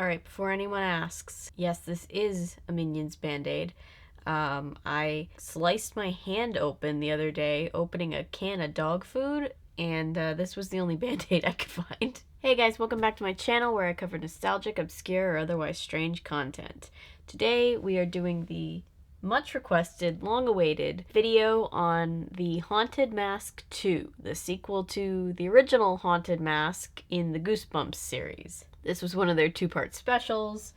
Alright, before anyone asks, yes, this is a Minions Band-Aid. I sliced my hand open the other day opening a can of dog food, and this was the only Band-Aid I could find. Hey guys, welcome back to my channel where I cover nostalgic, obscure, or otherwise strange content. Today we are doing the much requested, long-awaited video on the Haunted Mask 2, the sequel to the original Haunted Mask in the Goosebumps series. This was one of their two-part specials.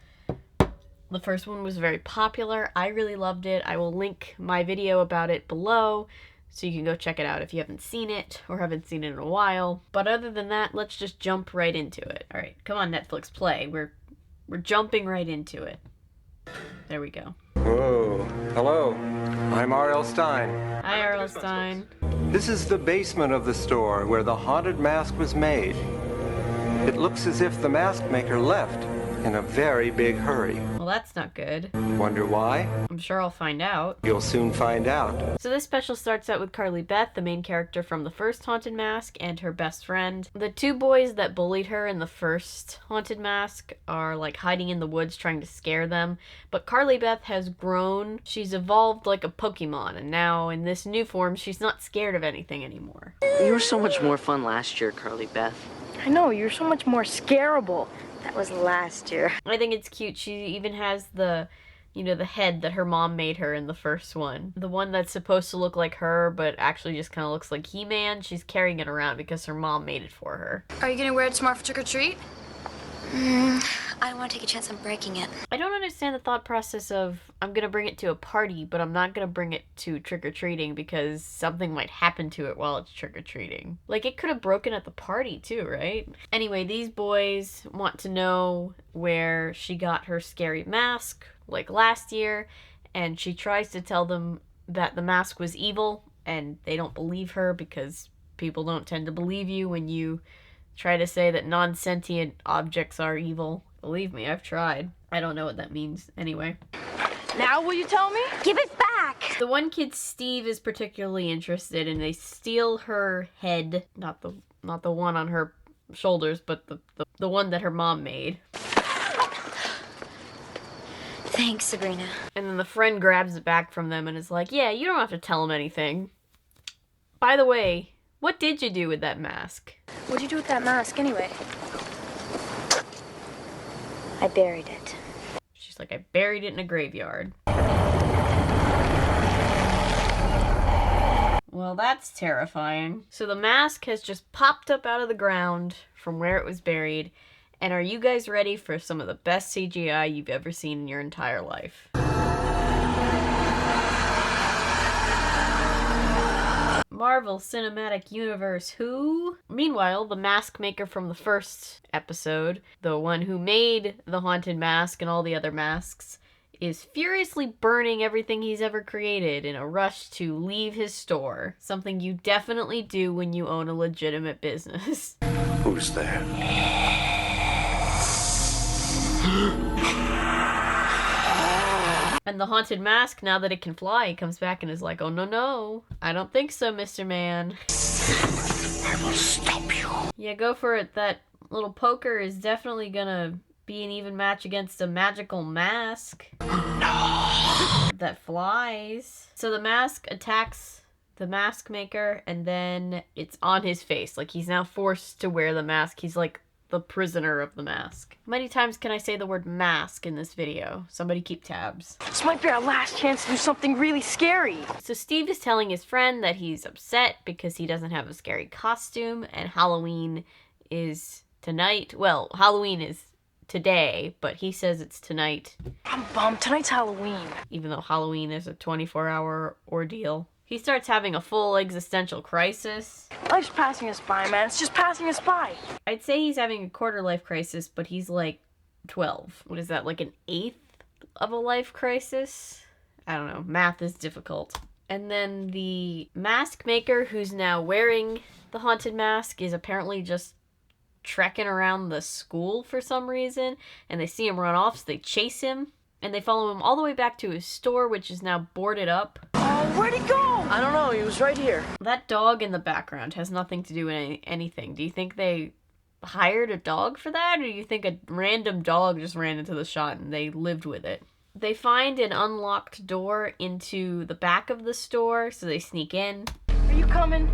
The first one was very popular. I really loved it. I will link my video about it below so you can go check it out if you haven't seen it or haven't seen it in a while. But other than that, let's just jump right into it. All right, come on Netflix, play. We're jumping right into it. There we go. Whoa. Hello. I'm R.L. Stein. Hi, R.L. Stein. This is the basement of the store where the haunted mask was made. It looks as if the mask maker left in a very big hurry. Well, that's not good. Wonder why? I'm sure I'll find out. You'll soon find out. So this special starts out with Carly Beth, the main character from the first Haunted Mask, and her best friend. The two boys that bullied her in the first Haunted Mask are like hiding in the woods trying to scare them. But Carly Beth has grown. She's evolved like a Pokemon, and now in this new form, she's not scared of anything anymore. You were so much more fun last year, Carly Beth. I know, you're so much more scarable. That was last year. I think it's cute. She even has the, the head that her mom made her in the first one. The one that's supposed to look like her, but actually just kind of looks like He-Man. She's carrying it around because her mom made it for her. Are you gonna wear it tomorrow for trick-or-treat? I don't want to take a chance on breaking it. I don't understand the thought process of, I'm gonna bring it to a party, but I'm not gonna bring it to trick-or-treating because something might happen to it while it's trick-or-treating. Like, it could have broken at the party too, right? Anyway, these boys want to know where she got her scary mask, like last year, and she tries to tell them that the mask was evil, and they don't believe her because people don't tend to believe you when you try to say that non-sentient objects are evil. Believe me, I've tried. I don't know what that means anyway. Now will you tell me? Give it back! The one kid, Steve, is particularly interested, and they steal her head, not the one on her shoulders, but the one that her mom made. Thanks, Sabrina. And then the friend grabs it back from them and is like, yeah, you don't have to tell him anything. By the way, what did you do with that mask? What'd you do with that mask, anyway? I buried it. She's like, I buried it in a graveyard. Well, that's terrifying. So the mask has just popped up out of the ground from where it was buried. And are you guys ready for some of the best CGI you've ever seen in your entire life? Marvel Cinematic Universe who? Meanwhile, the mask maker from the first episode, the one who made the Haunted Mask and all the other masks, is furiously burning everything he's ever created in a rush to leave his store. Something you definitely do when you own a legitimate business. Who's there? And the Haunted Mask, now that it can fly, comes back and is like, oh no, I don't think so, Mr. Man. I will stop you. Yeah, go for it. That little poker is definitely gonna be an even match against a magical mask. No. That flies. So the mask attacks the mask maker, and then it's on his face. Like, he's now forced to wear the mask. He's like the prisoner of the mask. How many times can I say the word mask in this video? Somebody keep tabs. This might be our last chance to do something really scary. So Steve is telling his friend that he's upset because he doesn't have a scary costume, and Halloween is tonight. Well, Halloween is today, but he says it's tonight. I'm bummed. Tonight's Halloween. Even though Halloween is a 24-hour ordeal. He starts having a full existential crisis. Life's passing us by, man. It's just passing us by. I'd say he's having a quarter-life crisis, but he's like 12. What is that, like an eighth of a life crisis? I don't know. Math is difficult. And then the mask maker, who's now wearing the haunted mask, is apparently just trekking around the school for some reason, and they see him run off, so they chase him, and they follow him all the way back to his store, which is now boarded up. Oh, where'd he go? I don't know, he was right here. That dog in the background has nothing to do with anything. Do you think they hired a dog for that, or do you think a random dog just ran into the shot and they lived with it? They find an unlocked door into the back of the store, so they sneak in. Are you coming?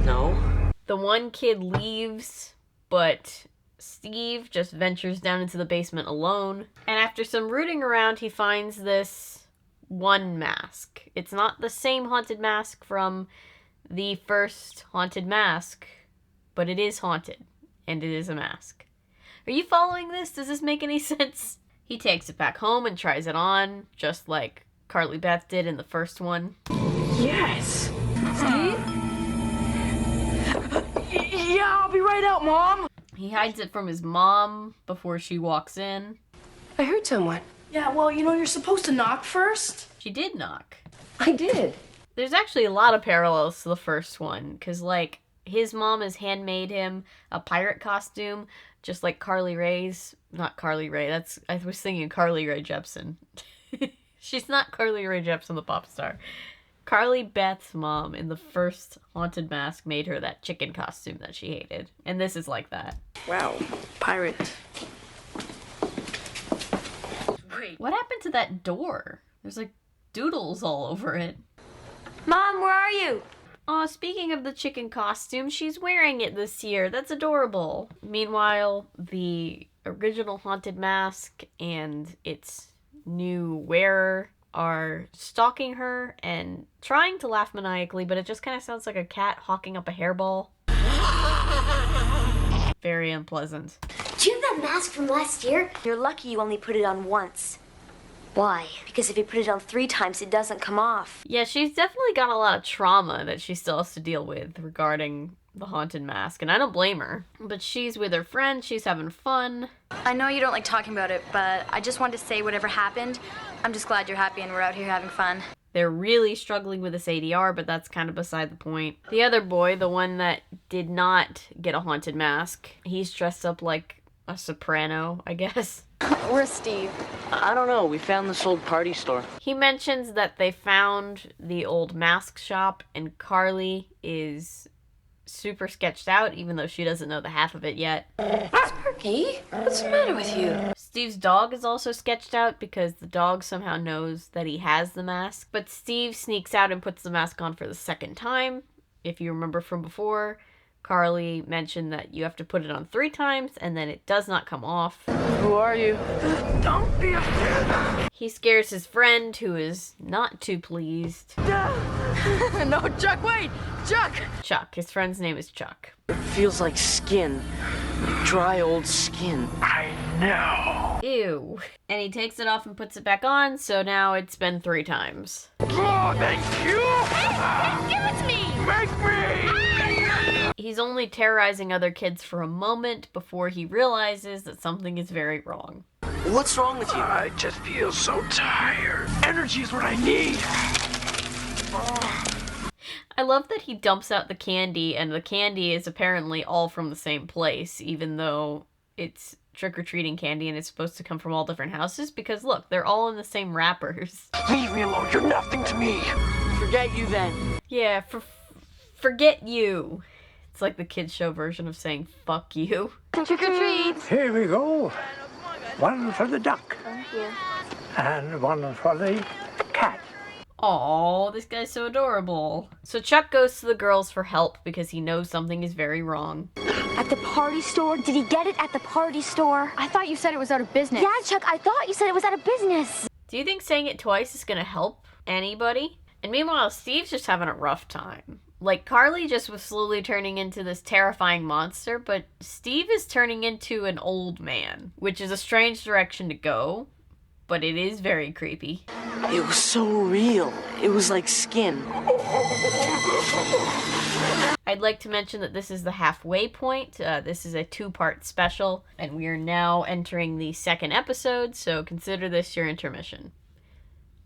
No. The one kid leaves, but Steve just ventures down into the basement alone. And after some rooting around, he finds this one mask. It's not the same haunted mask from the first haunted mask, but it is haunted, and it is a mask. Are you following this? Does this make any sense? He takes it back home and tries it on, just like Carly Beth did in the first one. Yes. Steve? Yeah, I'll be right out, Mom. He hides it from his mom before she walks in. I heard someone. Yeah, well, you're supposed to knock first. She did knock. I did. There's actually a lot of parallels to the first one, because, like, his mom has handmade him a pirate costume, just like Carly Rae's. Not Carly Rae, I was thinking Carly Rae Jepsen. She's not Carly Rae Jepsen, the pop star. Carly Beth's mom in the first Haunted Mask made her that chicken costume that she hated. And this is like that. Wow, pirate. Wait, what happened to that door? There's like doodles all over it. Mom, where are you? Aw, speaking of the chicken costume, she's wearing it this year. That's adorable. Meanwhile, the original Haunted Mask and its new wearer are stalking her and trying to laugh maniacally, but it just kind of sounds like a cat hawking up a hairball. Very unpleasant. Do you have that mask from last year? You're lucky you only put it on once. Why? Because if you put it on 3 times, it doesn't come off. Yeah, she's definitely got a lot of trauma that she still has to deal with regarding the Haunted Mask, and I don't blame her. But she's with her friend, she's having fun. I know you don't like talking about it, but I just wanted to say whatever happened, I'm just glad you're happy and we're out here having fun. They're really struggling with this ADR, but that's kind of beside the point. The other boy, the one that did not get a haunted mask, he's dressed up like a soprano, I guess. Where's Steve? I don't know. We found this old party store. He mentions that they found the old mask shop, and Carly is super sketched out, even though she doesn't know the half of it yet. Sparky, what's the matter with you? Steve's dog is also sketched out because the dog somehow knows that he has the mask. But Steve sneaks out and puts the mask on for the second time. If you remember from before, Carly mentioned that you have to put it on 3 times and then it does not come off. Who are you? Don't be afraid. He scares his friend, who is not too pleased. No, Chuck, wait! Chuck! Chuck. His friend's name is Chuck. It feels like skin. Dry old skin. I know. Ew. And he takes it off and puts it back on, so now it's been 3 times. Oh, thank you. Give it to me! Make me. He's only terrorizing other kids for a moment before he realizes that something is very wrong. What's wrong with you? I just feel so tired. Energy is what I need. I love that he dumps out the candy, and the candy is apparently all from the same place, even though it's trick-or-treating candy and it's supposed to come from all different houses, because look, they're all in the same wrappers. Leave me alone. You're nothing to me. Forget you then. Yeah, forget you. It's like the kids show version of saying fuck you. Trick or treat! Here we go. One for the duck. Thank you. And one for the cat. Aw, this guy's so adorable. So Chuck goes to the girls for help because he knows something is very wrong. At the party store? Did he get it at the party store? I thought you said it was out of business. Yeah, Chuck, I thought you said it was out of business. Do you think saying it twice is gonna help anybody? And meanwhile, Steve's just having a rough time. Like, Carly just was slowly turning into this terrifying monster, but Steve is turning into an old man, which is a strange direction to go, but it is very creepy. It was so real. It was like skin. I'd like to mention that this is the halfway point. This is a 2-part special, and we are now entering the 2nd episode, so consider this your intermission.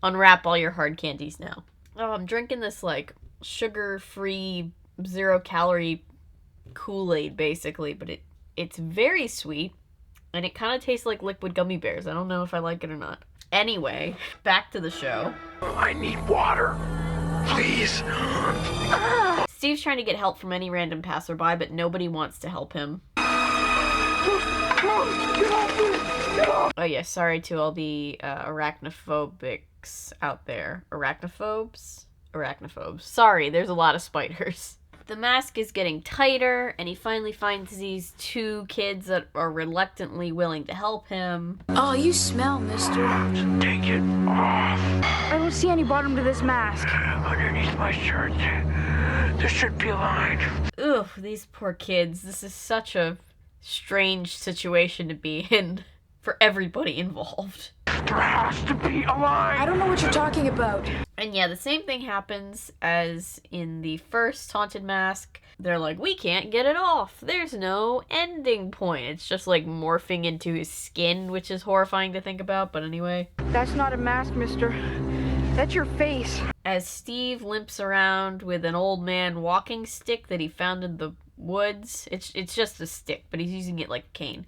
Unwrap all your hard candies now. Oh, I'm drinking this, like, sugar-free, 0-calorie Kool-Aid, basically, but it's very sweet, and it kind of tastes like liquid gummy bears. I don't know if I like it or not. Anyway, back to the show. I need water. Please. Steve's trying to get help from any random passerby, but nobody wants to help him. Oh yeah, sorry to all the arachnophobics out there. Arachnophobes? Arachnophobes. Sorry, there's a lot of spiders. The mask is getting tighter, and he finally finds these two kids that are reluctantly willing to help him. Oh, you smell, mister. Take it off. I don't see any bottom to this mask. Underneath my shirt. There should be a line. Ugh, these poor kids. This is such a strange situation to be in for everybody involved. There has to be a line. I don't know what you're talking about. And yeah, the same thing happens as in the first Haunted Mask. They're like, we can't get it off. There's no ending point. It's just like morphing into his skin, which is horrifying to think about, but anyway. That's not a mask, mister. That's your face. As Steve limps around with an old man walking stick that he found in the woods. It's just a stick, but he's using it like a cane.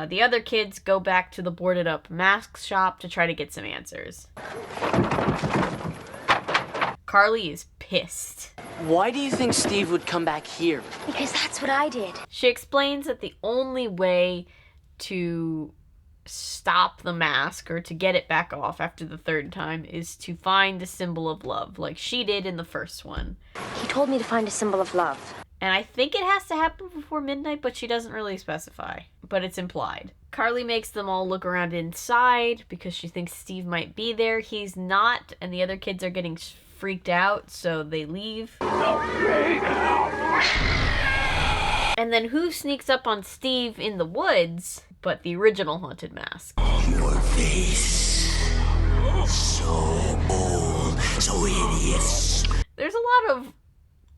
The other kids go back to the boarded up mask shop to try to get some answers. Carly is pissed. Why do you think Steve would come back here? Because that's what I did. She explains that the only way to stop the mask or to get it back off after the third time is to find a symbol of love, like she did in the first one. He told me to find a symbol of love. And I think it has to happen before midnight, but she doesn't really specify. But it's implied. Carly makes them all look around inside because she thinks Steve might be there. He's not, and the other kids are getting freaked out, so they leave. And then who sneaks up on Steve in the woods but the original Haunted Mask? Your face, so old, so hideous. There's a lot of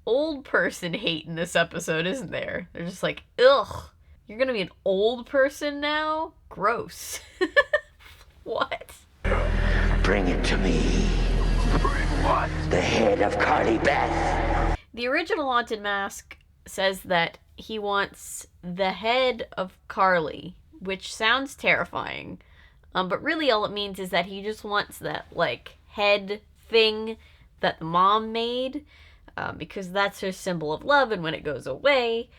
old person hate in this episode, isn't there? They're just like, ugh, you're gonna be an old person now? Gross. What? Bring it to me. Bring what? The head of Carly Beth. The original Haunted Mask says that he wants the head of Carly, which sounds terrifying. But really all it means is that he just wants that, like, head thing that the mom made. Because that's her symbol of love, and when it goes away,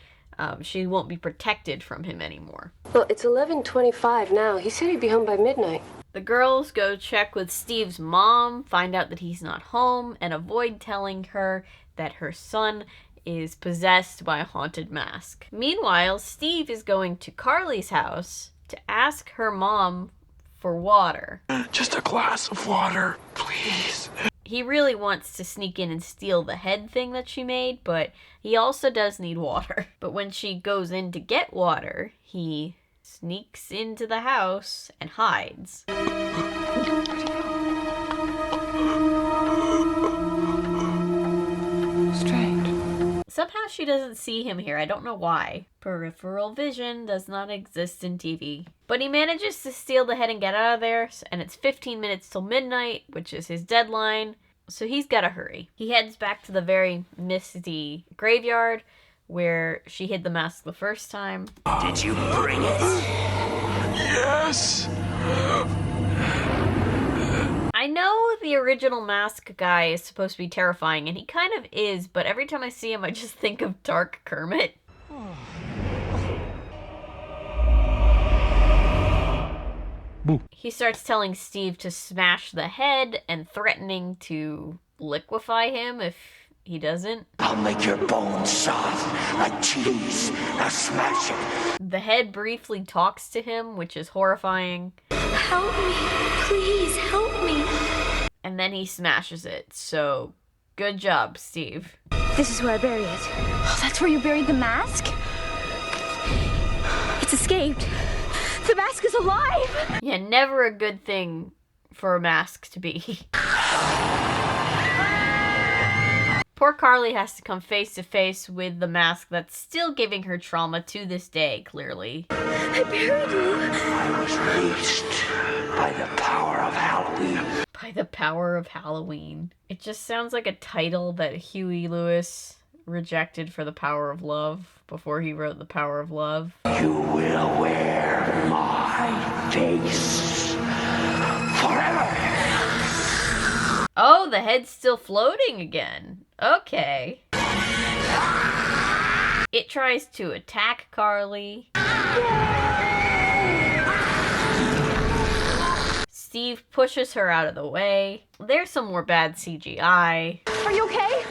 she won't be protected from him anymore. Well, it's 11:25 now. He said he'd be home by midnight. The girls go check with Steve's mom, find out that he's not home, and avoid telling her that her son is possessed by a haunted mask. Meanwhile, Steve is going to Carly's house to ask her mom for water. Just a glass of water, please. He really wants to sneak in and steal the head thing that she made, but he also does need water. But when she goes in to get water, he sneaks into the house and hides. Strange. Somehow she doesn't see him here. I don't know why. Peripheral vision does not exist in TV. But he manages to steal the head and get out of there, and it's 15 minutes till midnight, which is his deadline, so he's gotta hurry. He heads back to the very misty graveyard where she hid the mask the first time. Did you bring it? Yes. I know the original mask guy is supposed to be terrifying, and he kind of is, but every time I see him, I just think of Dark Kermit. He starts telling Steve to smash the head and threatening to liquefy him if he doesn't. I'll make your bones soft like cheese. Now smash it. The head briefly talks to him, which is horrifying. Help me. Please, help me. And then he smashes it, so good job, Steve. This is where I bury it. Oh, that's where you buried the mask? It's escaped. The mask is alive! Yeah, never a good thing for a mask to be. Poor Carly has to come face to face with the mask that's still giving her trauma to this day, clearly. I buried you. I was released by the power of Halloween. By the power of Halloween. It just sounds like a title that Huey Lewis rejected for The Power of Love before he wrote The Power of Love. You will wear my face forever. Oh, the head's still floating again. Okay. It tries to attack Carly. Steve pushes her out of the way. There's some more bad CGI. Are you okay?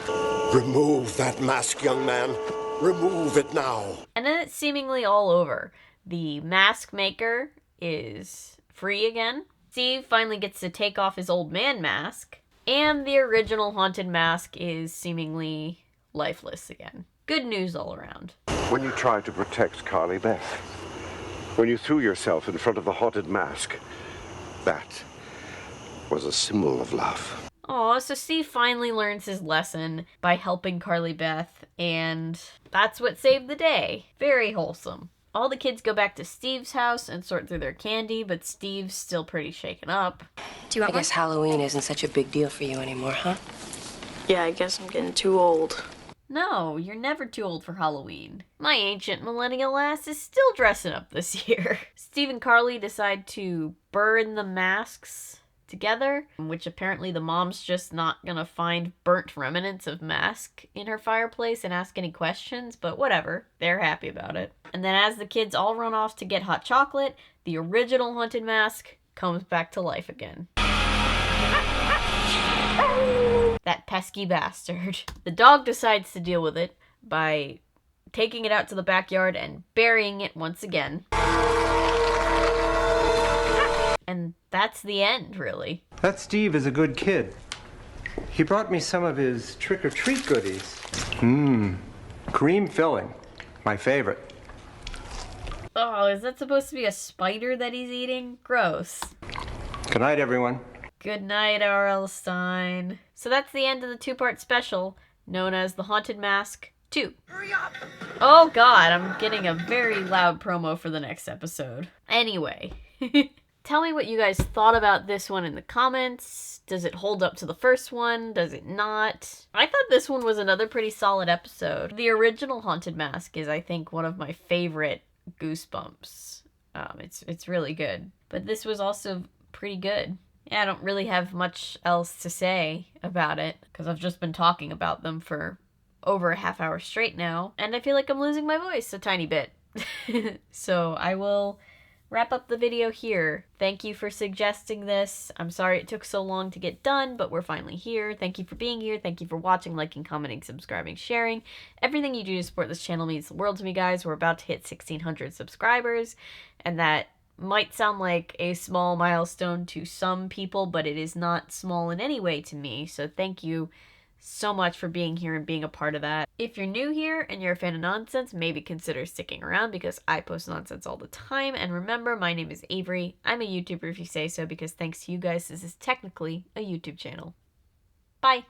Remove that mask, young man. Remove it now. And then it's seemingly all over. The mask maker is free again. Steve finally gets to take off his old man mask. And the original haunted mask is seemingly lifeless again. Good news all around. When you tried to protect Carly Beth, when you threw yourself in front of the haunted mask, that was a symbol of love. Aw, so Steve finally learns his lesson by helping Carly Beth, and that's what saved the day. Very wholesome. All the kids go back to Steve's house and sort through their candy, but Steve's still pretty shaken up. Do you want I guess Halloween isn't such a big deal for you anymore, huh? Yeah, I guess I'm getting too old. No, you're never too old for Halloween. My ancient millennial ass is still dressing up this year. Steve and Carly decide to burn the masks together, which apparently the mom's just not gonna find burnt remnants of mask in her fireplace and ask any questions, but whatever, they're happy about it. And then as the kids all run off to get hot chocolate, the original haunted mask comes back to life again. That pesky bastard. The dog decides to deal with it by taking it out to the backyard and burying it once again. And that's the end, really. That Steve is a good kid. He brought me some of his trick-or-treat goodies. Cream filling. My favorite. Oh, is that supposed to be a spider that he's eating? Gross. Good night, everyone. Good night, R.L. Stein. So that's the end of the two-part special, known as The Haunted Mask 2. Hurry up! Oh god, I'm getting a very loud promo for the next episode. Anyway, tell me what you guys thought about this one in the comments. Does it hold up to the first one? Does it not? I thought this one was another pretty solid episode. The original Haunted Mask is, I think, one of my favorite Goosebumps. It's really good. But this was also pretty good. Yeah, I don't really have much else to say about it, because I've just been talking about them for over a half hour straight now, and I feel like I'm losing my voice a tiny bit. So I will wrap up the video here. Thank you for suggesting this. I'm sorry it took so long to get done, but we're finally here. Thank you for being here. Thank you for watching, liking, commenting, subscribing, sharing. Everything you do to support this channel means the world to me, guys. We're about to hit 1,600 subscribers, and that might sound like a small milestone to some people, but it is not small in any way to me. So thank you so much for being here and being a part of that. If you're new here and you're a fan of nonsense, maybe consider sticking around because I post nonsense all the time. And remember, my name is Avery. I'm a YouTuber if you say so, because thanks to you guys, this is technically a YouTube channel. Bye.